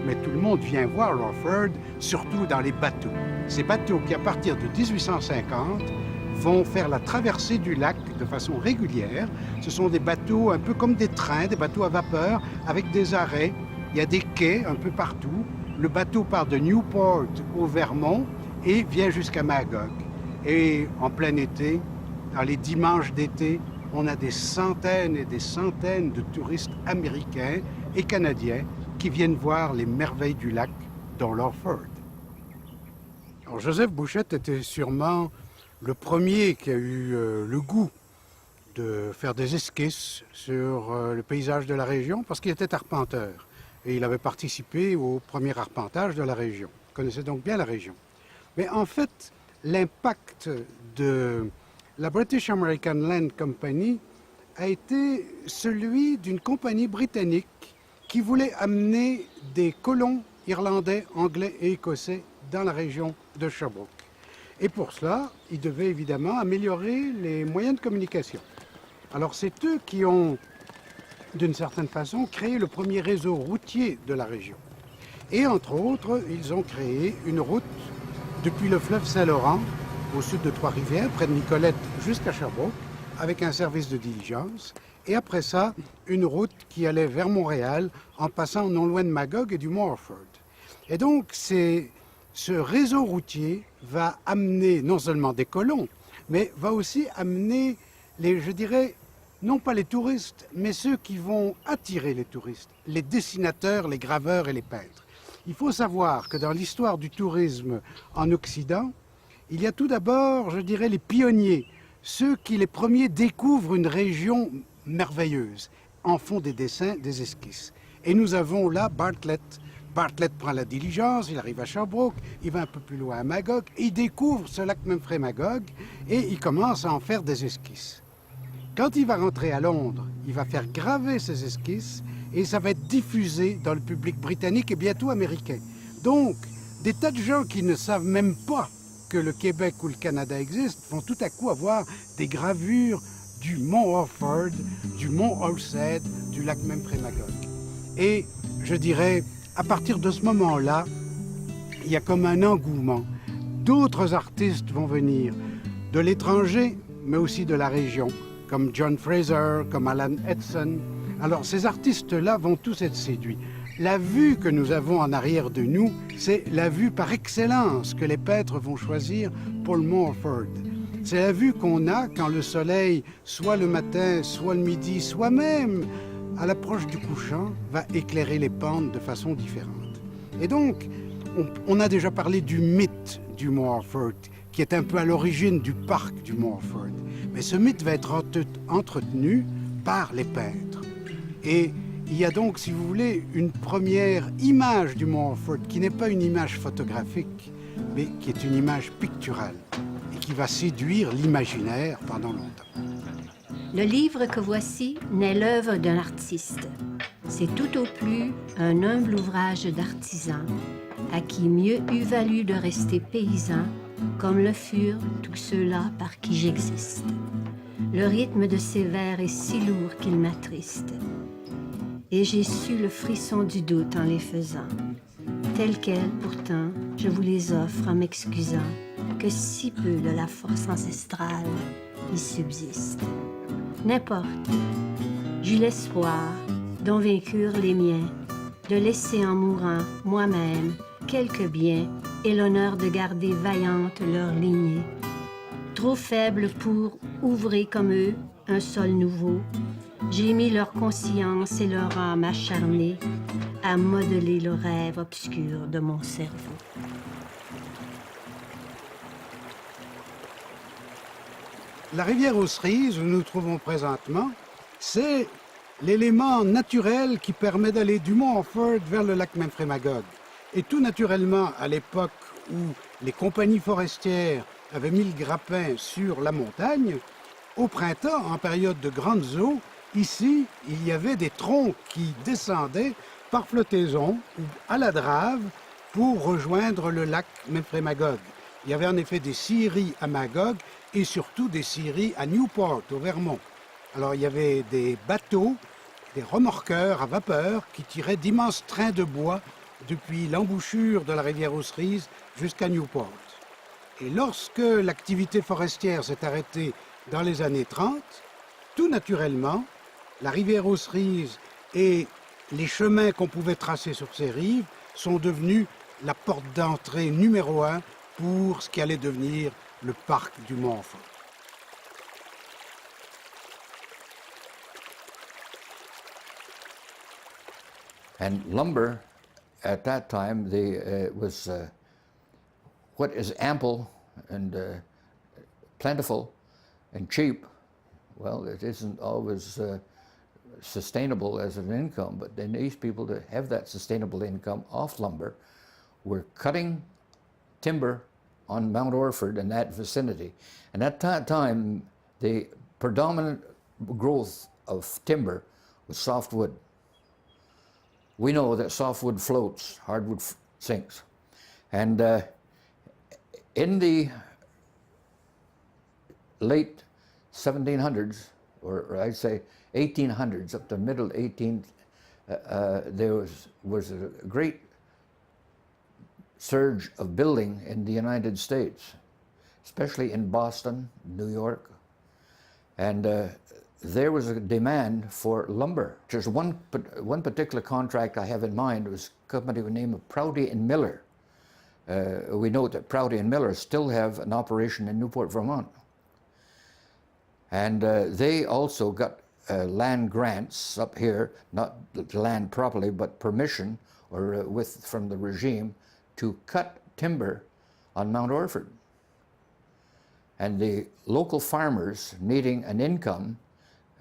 mais tout le monde vient voir l'Offord, surtout dans les bateaux. Ces bateaux qui, à partir de 1850, vont faire la traversée du lac de façon régulière. Ce sont des bateaux un peu comme des trains, des bateaux à vapeur, avec des arrêts. Il y a des quais un peu partout. Le bateau part de Newport au Vermont et vient jusqu'à Magog. Et en plein été, dans les dimanches d'été, on a des centaines et des centaines de touristes américains et canadiens qui viennent voir les merveilles du lac dans l'Offord. Alors, Joseph Bouchette était sûrement le premier qui a eu le goût de faire des esquisses sur le paysage de la région parce qu'il était arpenteur et il avait participé au premier arpentage de la région. Il connaissait donc bien la région. Mais en fait, l'impact de la British American Land Company a été celui d'une compagnie britannique qui voulait amener des colons irlandais, anglais et écossais dans la région de Sherbrooke. Et pour cela, ils devaient évidemment améliorer les moyens de communication. Alors c'est eux qui ont, d'une certaine façon, créé le premier réseau routier de la région. Et entre autres, ils ont créé une route depuis le fleuve Saint-Laurent, au sud de Trois-Rivières, près de Nicolette, jusqu'à Sherbrooke, avec un service de diligence. Et après ça, une route qui allait vers Montréal, en passant non loin de Magog et du Morford. Et donc, ce réseau routier va amener non seulement des colons, mais va aussi amener je dirais, non pas les touristes, mais ceux qui vont attirer les touristes, les dessinateurs, les graveurs et les peintres. Il faut savoir que dans l'histoire du tourisme en Occident, il y a tout d'abord, je dirais, les pionniers, ceux qui les premiers découvrent une région merveilleuse, en font des dessins, des esquisses. Et nous avons là Bartlett. Bartlett prend la diligence, il arrive à Sherbrooke, il va un peu plus loin à Magog, il découvre ce lac Memphremagog et il commence à en faire des esquisses. Quand il va rentrer à Londres, il va faire graver ces esquisses et ça va être diffusé dans le public britannique et bientôt américain. Donc, des tas de gens qui ne savent même pas que le Québec ou le Canada existent vont tout à coup avoir des gravures du mont Orford, du mont Horsehead, du lac Memphremagog. Et je dirais, à partir de ce moment-là, il y a comme un engouement. D'autres artistes vont venir de l'étranger, mais aussi de la région, comme John Fraser, comme Alan Edson. Alors ces artistes-là vont tous être séduits. La vue que nous avons en arrière de nous, c'est la vue par excellence que les peintres vont choisir pour le mont Orford. C'est la vue qu'on a quand le soleil, soit le matin, soit le midi, soit même à l'approche du couchant, va éclairer les pentes de façon différente. Et donc, on a déjà parlé du mythe du mont Orford, qui est un peu à l'origine du parc du mont Orford. Mais ce mythe va être entretenu par les peintres. Et il y a donc, si vous voulez, une première image du mont Orford, qui n'est pas une image photographique, mais qui est une image picturale, et qui va séduire l'imaginaire pendant longtemps. Le livre que voici n'est l'œuvre d'un artiste. C'est tout au plus un humble ouvrage d'artisan, à qui mieux eût valu de rester paysan, comme le furent tous ceux-là par qui j'existe. Le rythme de ces vers est si lourd qu'il m'attriste, et j'ai su le frisson du doute en les faisant. Tels quels, pourtant, je vous les offre en m'excusant que si peu de la force ancestrale y subsiste. N'importe, j'eus l'espoir d'en vaincre les miens, de laisser en mourant moi-même quelques biens et l'honneur de garder vaillante leur lignée. Trop faible pour ouvrir comme eux un sol nouveau, j'ai mis leur conscience et leur âme acharnée à modeler le rêve obscur de mon cerveau. La rivière aux Cerises, où nous nous trouvons présentement, c'est l'élément naturel qui permet d'aller du mont Orford vers le lac Memphremagog. Et tout naturellement, à l'époque où les compagnies forestières avaient mis le grappin sur la montagne, au printemps, en période de grandes eaux, ici, il y avait des troncs qui descendaient par flottaison ou à la drave pour rejoindre le lac Memphremagog. Il y avait en effet des scieries à Magog et surtout des scieries à Newport, au Vermont. Alors il y avait des bateaux, des remorqueurs à vapeur qui tiraient d'immenses trains de bois depuis l'embouchure de la rivière aux Cerises jusqu'à Newport. Et lorsque l'activité forestière s'est arrêtée dans les années 30, tout naturellement, la rivière aux Cerises et les chemins qu'on pouvait tracer sur ses rives sont devenus la porte d'entrée numéro 1 pour ce qui allait devenir le parc du mont Orford. And lumber, at that time, was what is ample and plentiful and cheap. Well, it isn't always sustainable as an income, but then these people that have that sustainable income off lumber were cutting timber on Mount Orford and that vicinity. And at that time, the predominant growth of timber was softwood. We know that softwood floats, hardwood sinks. And in the late 1700s, or I'd say 1800s, up to middle 18th, there was a great surge of building in the United States, especially in Boston, New York, and there was a demand for lumber. Just one particular contract I have in mind was a company with the name of Prouty and Miller. We know that Prouty and Miller still have an operation in Newport, Vermont. And they also got land grants up here, not the land properly, but permission or from the regime to cut timber on Mount Orford. And the local farmers needing an income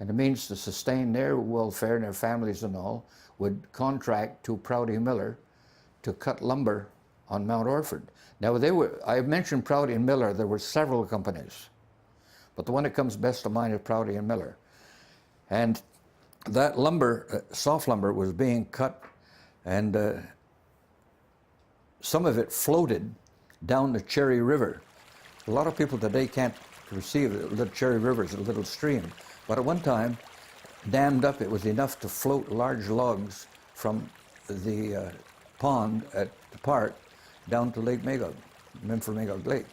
and a means to sustain their welfare and their families and all would contract to Prouty Miller to cut lumber on Mount Orford. Now I mentioned Prouty and Miller, there were several companies, but the one that comes best to mind is Prouty and Miller. And that lumber, soft lumber, was being cut, and some of it floated down the Cherry River. A lot of people today can't perceive that the Cherry River is a little stream, but at one time, dammed up, it was enough to float large logs from the pond at the park down to Lake Magog, Memphremagog Lake.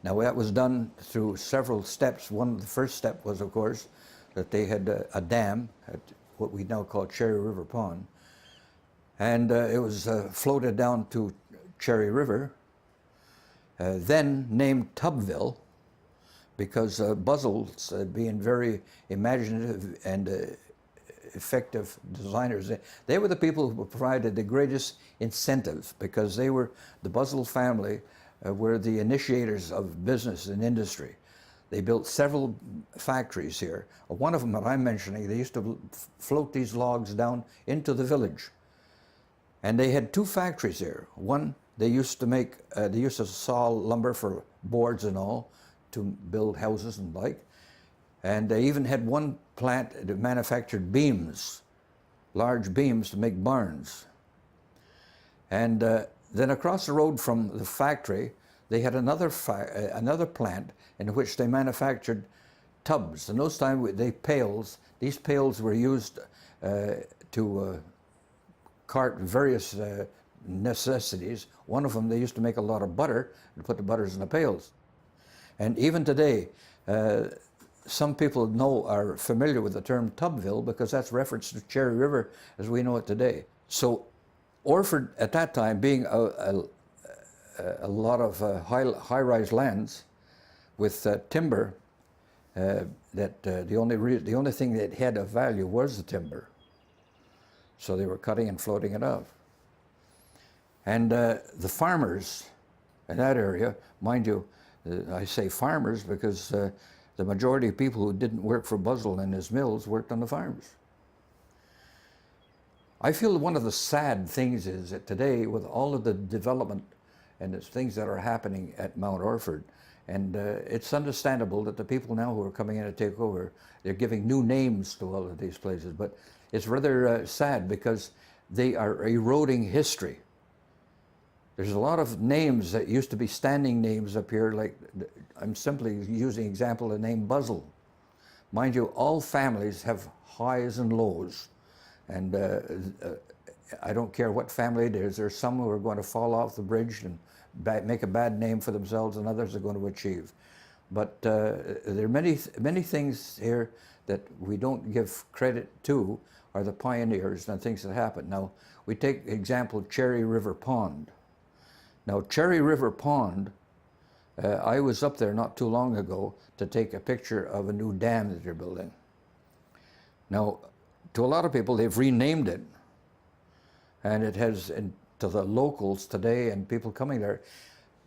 Now that was done through several steps. The first step was, of course, that they had a dam at what we now call Cherry River Pond, and it was floated down to Cherry River, then named Tubbville, because Buzzles, being very imaginative and effective designers, they were the people who provided the greatest incentives, because they were, the Buzzle family were the initiators of business and industry. They built several factories here. One of them that I'm mentioning, they used to float these logs down into the village. And they had two factories here. One, they used to saw lumber for boards and all, to build houses and like. And they even had one plant that manufactured beams, large beams to make barns. And then across the road from the factory, they had another plant in which they manufactured tubs. In those times, these pails were used to cart various necessities. One of them, they used to make a lot of butter and put the butters in the pails. And even today, some people are familiar with the term Tubbville because that's reference to Cherry River as we know it today. So Orford at that time, being a lot of high-rise lands with timber, the only thing that had of value was the timber. So they were cutting and floating it off. And the farmers in that area, mind you, I say farmers because the majority of people who didn't work for Buzzle and his mills worked on the farms. I feel one of the sad things is that today, with all of the development and the things that are happening at Mount Orford, and it's understandable that the people now who are coming in to take over, they're giving new names to all of these places, but it's rather sad because they are eroding history. There's a lot of names that used to be standing names up here, like I'm simply using example the name Buzzle. Mind you, all families have highs and lows, and I don't care what family it is. There's some who are going to fall off the bridge and make a bad name for themselves, and others are going to achieve. But there are many things here that we don't give credit to are the pioneers and things that happened. Now, we take example Cherry River Pond. Now, Cherry River Pond, I was up there not too long ago to take a picture of a new dam that they're building. Now, to a lot of people, they've renamed it, and it has, to the locals today and people coming there,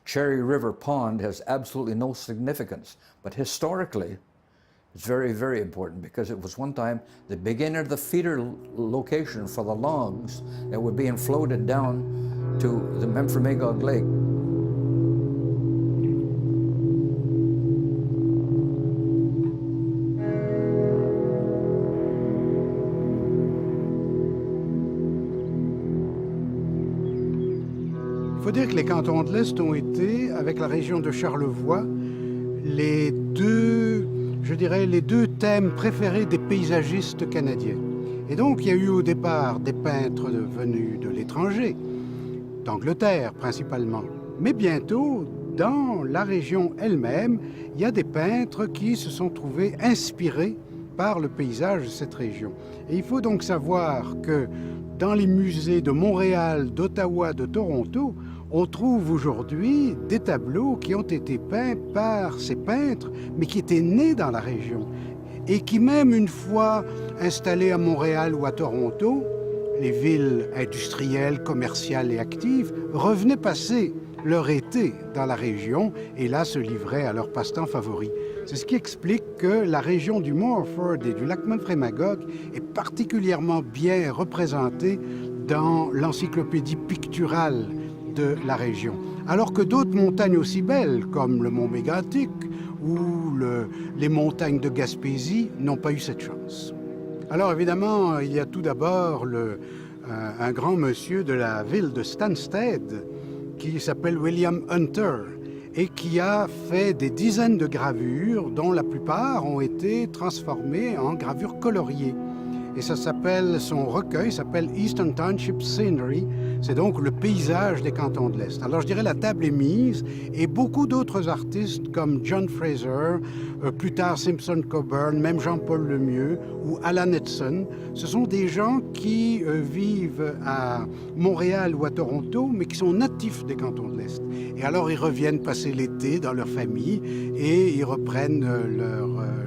Cherry River Pond has absolutely no significance. But historically, it's very, very important because it was one time the beginning of the feeder location for the logs that were being floated down to the Memphremagog Lake. Il faut dire que les cantons de l'Est ont été, avec la région de Charlevoix, les deux dirais, les deux thèmes préférés des paysagistes canadiens. Et donc, il y a eu au départ des peintres venus de l'étranger, d'Angleterre principalement. Mais bientôt, dans la région elle-même, il y a des peintres qui se sont trouvés inspirés par le paysage de cette région. Et il faut donc savoir que dans les musées de Montréal, d'Ottawa, de Toronto, on trouve aujourd'hui des tableaux qui ont été peints par ces peintres, mais qui étaient nés dans la région. Et qui même une fois installés à Montréal ou à Toronto, les villes industrielles, commerciales et actives, revenaient passer leur été dans la région et là se livraient à leur passe-temps favori. C'est ce qui explique que la région du Mont Orford et du lac Memphremagog est particulièrement bien représentée dans l'encyclopédie picturale de la région. Alors que d'autres montagnes aussi belles, comme le mont Mégantic ou les montagnes de Gaspésie, n'ont pas eu cette chance. Alors évidemment, il y a tout d'abord un grand monsieur de la ville de Stansted qui s'appelle William Hunter et qui a fait des dizaines de gravures dont la plupart ont été transformées en gravures coloriées. Et ça s'appelle, son recueil s'appelle Eastern Township Scenery. C'est donc le paysage des cantons de l'Est. Alors je dirais la table est mise et beaucoup d'autres artistes comme John Fraser, plus tard Simpson Coburn, même Jean-Paul Lemieux ou Alan Edson, ce sont des gens qui vivent à Montréal ou à Toronto, mais qui sont natifs des cantons de l'Est. Et alors ils reviennent passer l'été dans leur famille et ils reprennent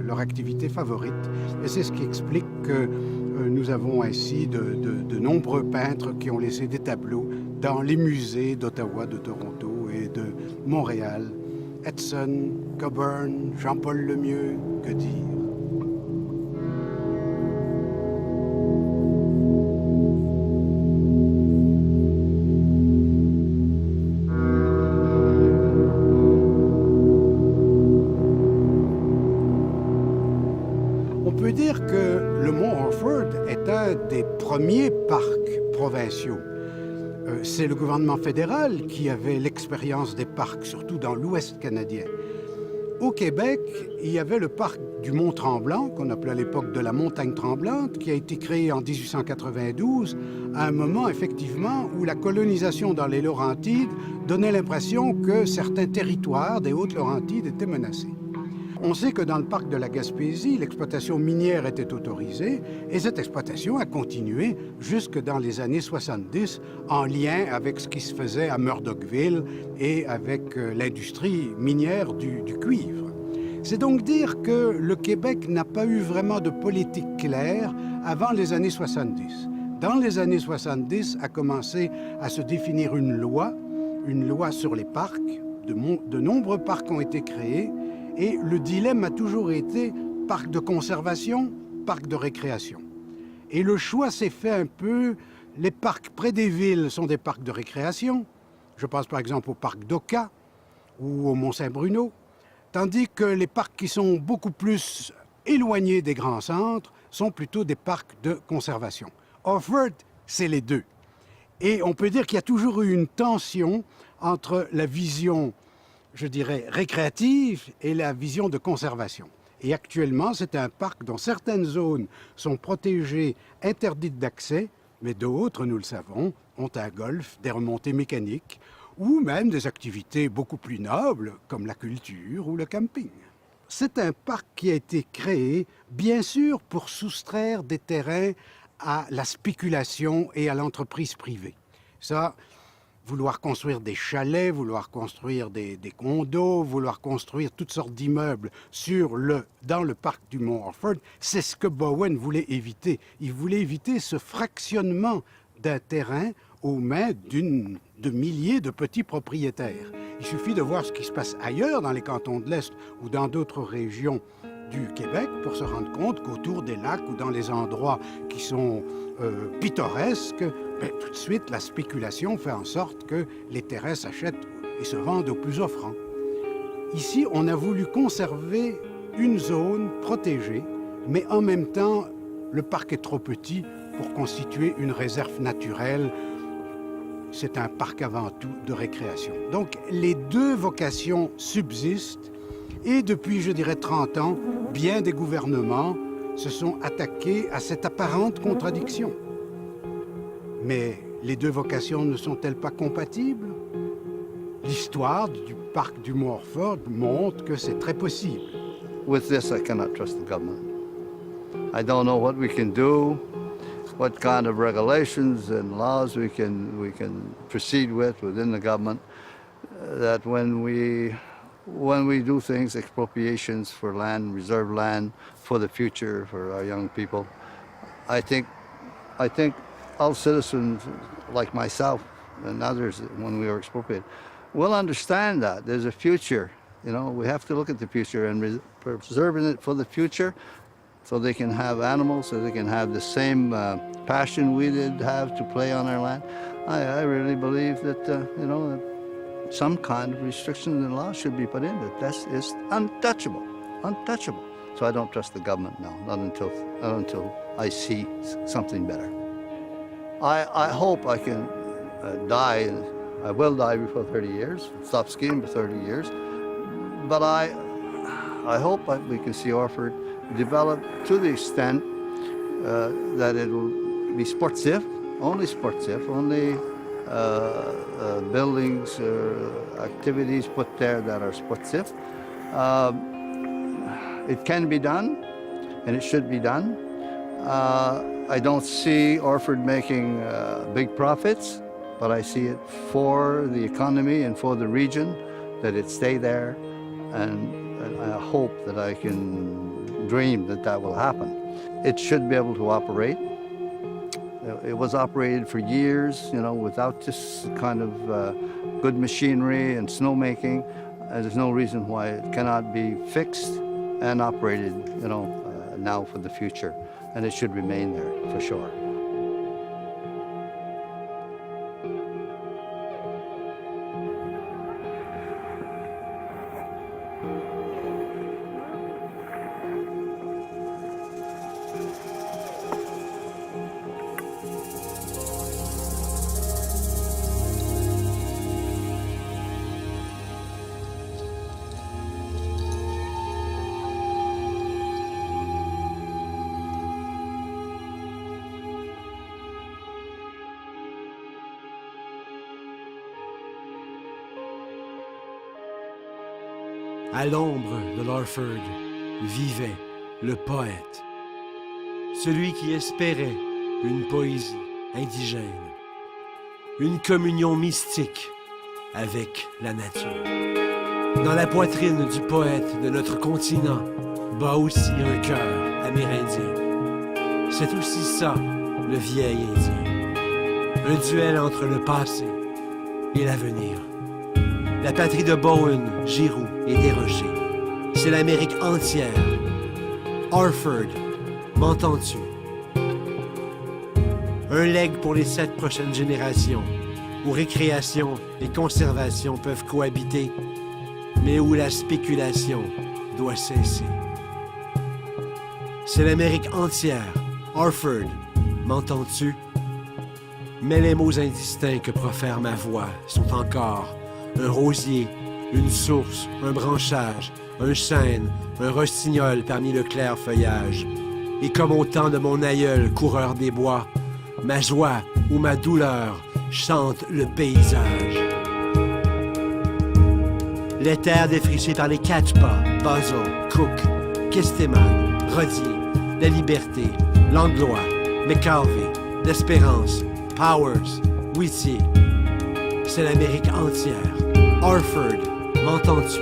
leur activité favorite. Et c'est ce qui explique que nous avons ainsi de nombreux peintres qui ont laissé des tableaux dans les musées d'Ottawa, de Toronto et de Montréal. Edson, Coburn, Jean-Paul Lemieux, que dire? On peut dire que le Mont Orford est un des premiers parcs provinciaux. C'est le gouvernement fédéral qui avait l'expérience des parcs, surtout dans l'Ouest canadien. Au Québec, il y avait le parc du Mont-Tremblant, qu'on appelait à l'époque de la Montagne Tremblante, qui a été créé en 1892, à un moment effectivement où la colonisation dans les Laurentides donnait l'impression que certains territoires des Hautes-Laurentides étaient menacés. On sait que dans le parc de la Gaspésie, l'exploitation minière était autorisée et cette exploitation a continué jusque dans les années 70 en lien avec ce qui se faisait à Murdochville et avec l'industrie minière du cuivre. C'est donc dire que le Québec n'a pas eu vraiment de politique claire avant les années 70. Dans les années 70 a commencé à se définir une loi sur les parcs. De nombreux parcs ont été créés. Et le dilemme a toujours été parc de conservation, parc de récréation. Et le choix s'est fait un peu, les parcs près des villes sont des parcs de récréation, je pense par exemple au parc d'Oka ou au Mont-Saint-Bruno, tandis que les parcs qui sont beaucoup plus éloignés des grands centres sont plutôt des parcs de conservation. Orford, c'est les deux. Et on peut dire qu'il y a toujours eu une tension entre la vision, je dirais, récréative et la vision de conservation. Et actuellement, c'est un parc dont certaines zones sont protégées, interdites d'accès, mais d'autres, nous le savons, ont un golf, des remontées mécaniques ou même des activités beaucoup plus nobles comme la culture ou le camping. C'est un parc qui a été créé, bien sûr, pour soustraire des terrains à la spéculation et à l'entreprise privée. Ça, vouloir construire des chalets, vouloir construire des condos, vouloir construire toutes sortes d'immeubles dans le parc du Mont Orford, c'est ce que Bowen voulait éviter. Il voulait éviter ce fractionnement d'un terrain aux mains de milliers de petits propriétaires. Il suffit de voir ce qui se passe ailleurs dans les cantons de l'Est ou dans d'autres régions du Québec pour se rendre compte qu'autour des lacs ou dans les endroits qui sont pittoresques, tout de suite, la spéculation fait en sorte que les terrains s'achètent et se vendent au plus offrant. Ici, on a voulu conserver une zone protégée, mais en même temps, le parc est trop petit pour constituer une réserve naturelle. C'est un parc avant tout de récréation. Donc, les deux vocations subsistent et depuis, je dirais, 30 ans, bien des gouvernements se sont attaqués à cette apparente contradiction. Mais les deux vocations ne sont-elles pas compatibles? L'histoire du parc du Mont Orford montre que c'est très possible. With this, I cannot trust the government. I don't know what we can do, what kind of regulations and laws we can proceed with within the government. That when we do things, expropriations for land, reserve land for the future for our young people, I think all citizens like myself and others, when we are expropriated, will understand that there's a future. You know, we have to look at the future and preserving it for the future, so they can have animals, so they can have the same passion we did have to play on our land. I really believe that some kind of restrictions and laws should be put in. That is untouchable. So I don't trust the government now, not until I see something better. I hope I can die. I will die before 30 years. Stop skiing for 30 years. But I hope we can see Orford develop to the extent that it will be sportive, only buildings or activities put there that are sportive. It can be done, and it should be done. I don't see Orford making big profits, but I see it for the economy and for the region, that it stay there, and I hope that I can dream that will happen. It should be able to operate. It was operated for years, without this kind of good machinery and snowmaking. There's no reason why it cannot be fixed and operated, now for the future. And it should remain there, for sure. À l'ombre de l'Orford vivait le poète, celui qui espérait une poésie indigène, une communion mystique avec la nature. Dans la poitrine du poète de notre continent bat aussi un cœur amérindien. C'est aussi ça, le vieil Indien. Un duel entre le passé et l'avenir. La patrie de Bowen, Giroux et Desrochers. C'est l'Amérique entière. Orford, m'entends-tu? Un legs pour les 7 prochaines générations, où récréation et conservation peuvent cohabiter, mais où la spéculation doit cesser. C'est l'Amérique entière. Orford, m'entends-tu? Mais les mots indistincts que profère ma voix sont encore un rosier, une source, un branchage, un chêne, un rossignol parmi le clair feuillage. Et comme au temps de mon aïeul, coureur des bois, ma joie ou ma douleur chante le paysage. Les terres défrichées par les Catchpa, Buzzell, Cook, Kisteman, Rodier, La Liberté, Langlois, McCarvey, l'Espérance, Powers, Whittier. C'est l'Amérique entière. Orford, m'entends-tu?